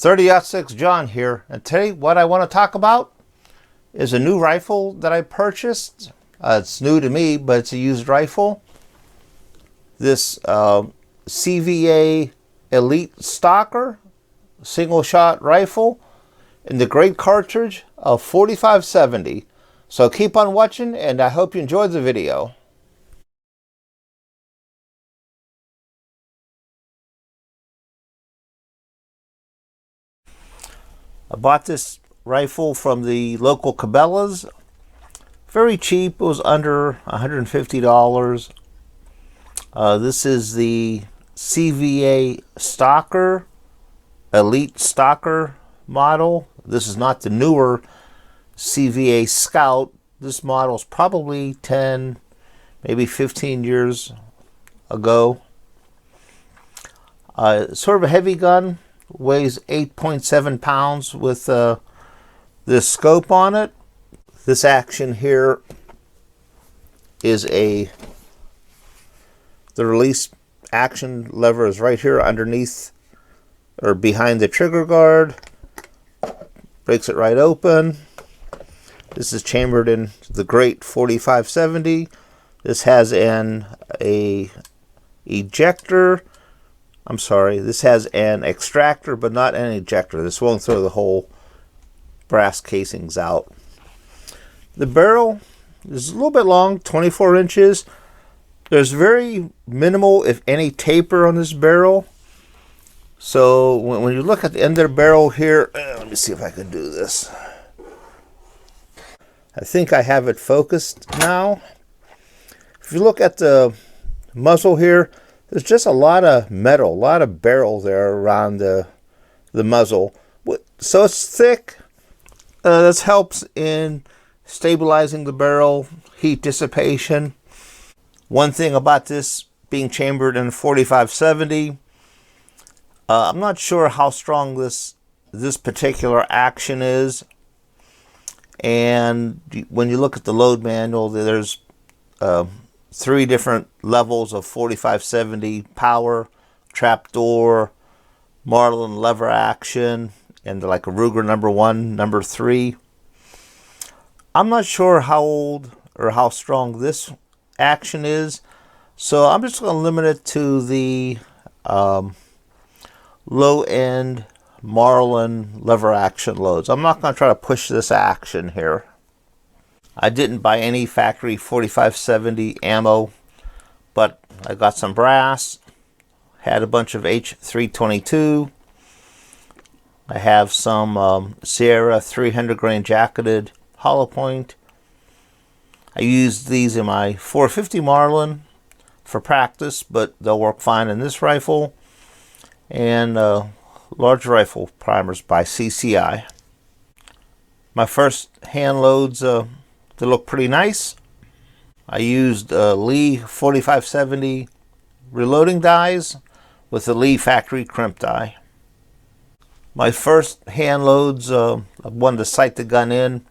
30-06 John here, and today what I want to talk about is a new rifle that I purchased. It's new to me, but it's a used rifle. This CVA Elite Stalker single shot rifle in the great cartridge of 4570. So keep on watching, and I hope you enjoyed the video. I bought this rifle from the local Cabela's. Very cheap. It was under $150. This is the CVA Stalker, Elite Stalker model. This is not the newer CVA Scout. This model is probably 10, maybe 15 years ago. Sort of a heavy gun. Weighs 8.7 pounds with this scope on it. This action here is the release action lever is right here underneath or behind the trigger guard. Breaks it right open. This is chambered in the great 4570. This has a ejector. I'm sorry, this has an extractor, but not an ejector. This won't throw the whole brass casings out. The barrel is a little bit long, 24 inches. There's very minimal, if any, taper on this barrel. So when you look at the end of the barrel here, let me see if I can do this. I think I have it focused now. If you look at the muzzle here, there's just a lot of metal, a lot of barrel there around the muzzle. So it's thick. This helps in stabilizing the barrel, heat dissipation. One thing about this being chambered in 4570, I'm not sure how strong this particular action is. And when you look at the load manual, there's 3 different levels of 4570 power, trapdoor, Marlin lever action, and like a Ruger number 1, number 3. I'm not sure how old or how strong this action is, so I'm just going to limit it to the low-end Marlin lever action loads. I'm not going to try to push this action here. I didn't buy any factory 4570 ammo, but I got some brass, had a bunch of H322. I have some Sierra 300 grain jacketed hollow point. I used these in my 450 Marlin for practice, but they'll work fine in this rifle. And large rifle primers by CCI. My first hand loads, they look pretty nice. I used Lee 4570 reloading dies with the Lee factory crimp die. My first hand loads, I wanted to sight the gun in,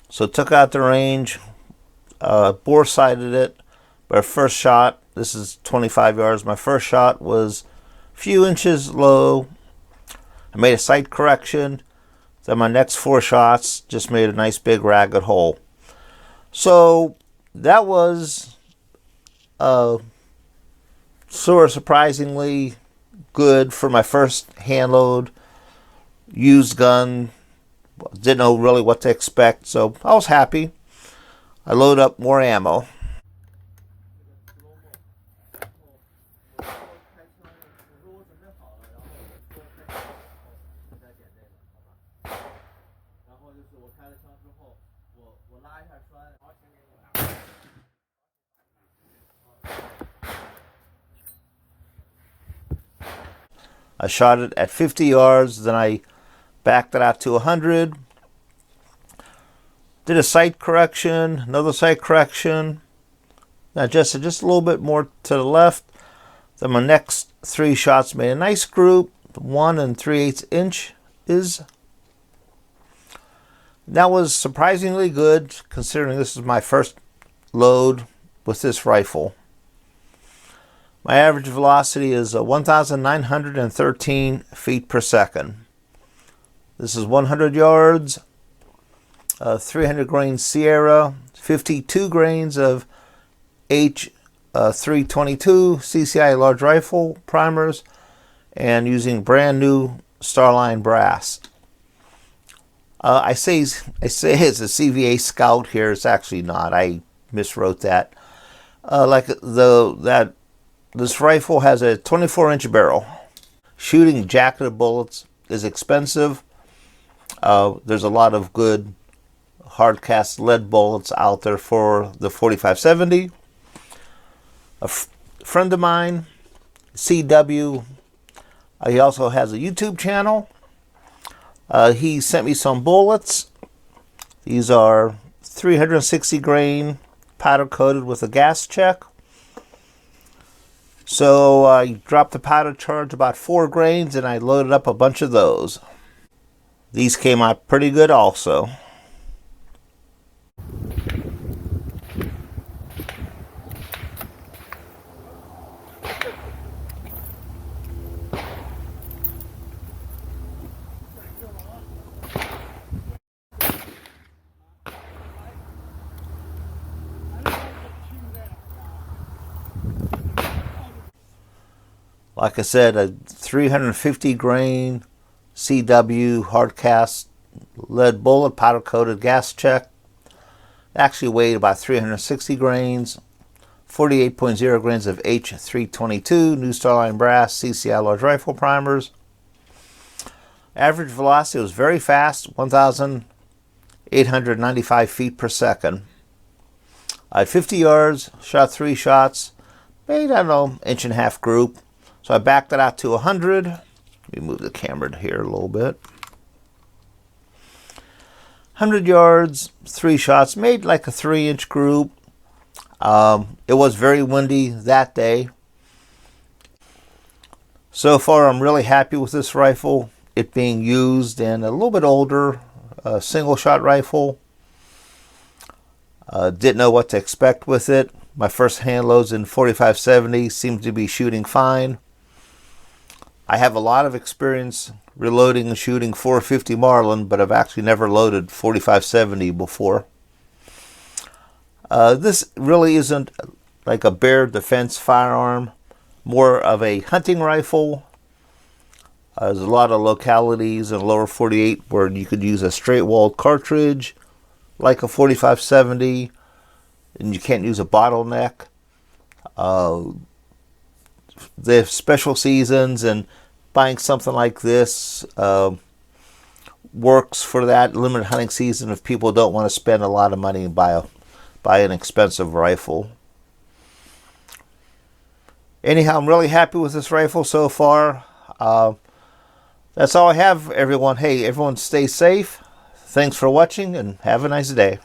so took out the range, bore sighted it. But first shot, this is 25 yards, my first shot was a few inches low. I made a sight correction. Then my next 4 shots just made a nice big ragged hole. So that was sort of surprisingly good for my first hand load. Used gun. Didn't know really what to expect, so I was happy. I loaded up more ammo. I shot it at 50 yards, then I backed it out to 100. Did a sight correction, another sight correction. Now just a little bit more to the left. Then my next 3 shots made a nice group, 1 3/8 inches. That was surprisingly good, considering this is my first load with this rifle. My average velocity is 1,913 feet per second. This is 100 yards, 300 grain Sierra, 52 grains of H322 CCI large rifle primers, and using brand new Starline brass. I say it's a CVA Scout here. It's actually not. I miswrote that. This rifle has a 24-inch barrel. Shooting jacketed bullets is expensive. There's a lot of good hard cast lead bullets out there for the 4570. A friend of mine, CW, he also has a YouTube channel. He sent me some bullets. These are 360 grain powder coated with a gas check. So I dropped the powder charge about 4 grains and I loaded up a bunch of those. These came out pretty good also. Like I said, a 350 grain CW hardcast lead bullet, powder coated gas check. Actually weighed about 360 grains. 48.0 grains of H322 new Starline brass CCI large rifle primers. Average velocity was very fast, 1,895 feet per second. I had 50 yards, shot 3 shots, made, I don't know, inch and a half group. So I backed it out to 100. Let me move the camera here a little bit. 100 yards, 3 shots, made like a 3-inch group. It was very windy that day. So far, I'm really happy with this rifle. It being used in a little bit older single shot rifle. Didn't know what to expect with it. My first hand loads in 4570 seemed to be shooting fine. I have a lot of experience reloading and shooting 450 Marlin, but I've actually never loaded 4570 before. This really isn't like a bare defense firearm, more of a hunting rifle. There's a lot of localities in lower 48 where you could use a straight-walled cartridge like a 4570, and you can't use a bottleneck. They have special seasons, and buying something like this works for that limited hunting season if people don't want to spend a lot of money and buy an expensive rifle. Anyhow, I'm really happy with this rifle so far. That's all I have, everyone. Hey, everyone stay safe. Thanks for watching and have a nice day.